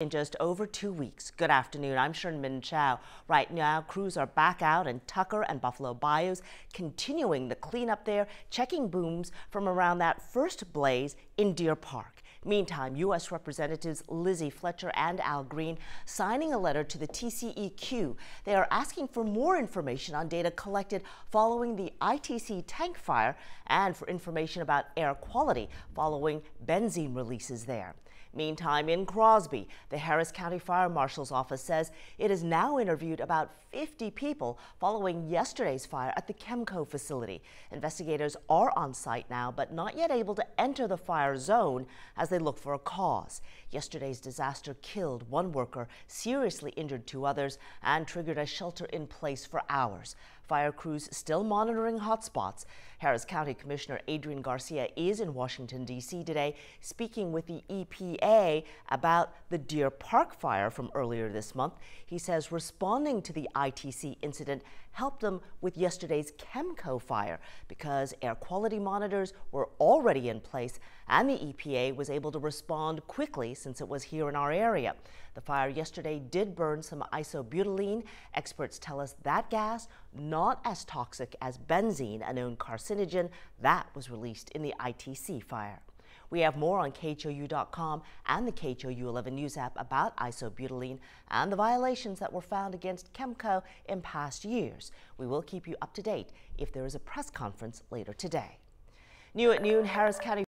In just over 2 weeks. Good afternoon, I'm Sherman Chow. Right now, crews are back out in Tucker and Buffalo Bayous, continuing the cleanup there, checking booms from around that first blaze in Deer Park. Meantime, U.S. Representatives Lizzie Fletcher and Al Green signing a letter to the TCEQ. They are asking for more information on data collected following the ITC tank fire and for information about air quality following benzene releases there. Meantime, in Crosby, the Harris County Fire Marshal's office says it has now interviewed about 50 people following yesterday's fire at the KMCO facility. Investigators are on site now, but not yet able to enter the fire zone as they look for a cause. Yesterday's disaster killed one worker, seriously injured two others, and triggered a shelter in place for hours. Fire crews still monitoring hotspots. Harris County Commissioner Adrian Garcia is in Washington, D.C. today, speaking with the EPA about the Deer Park fire from earlier this month. He says responding to the ITC incident helped them with yesterday's KMCO fire because air quality monitors were already in place and the EPA was able to respond quickly since it was here in our area. The fire yesterday did burn some isobutylene. Experts tell us that gas, not as toxic as benzene, a known carcinogen, that was released in the ITC fire. We have more on KHOU.com and the KHOU 11 News app about isobutylene and the violations that were found against KMCO in past years. We will keep you up to date if there is a press conference later today. New at noon, Harris County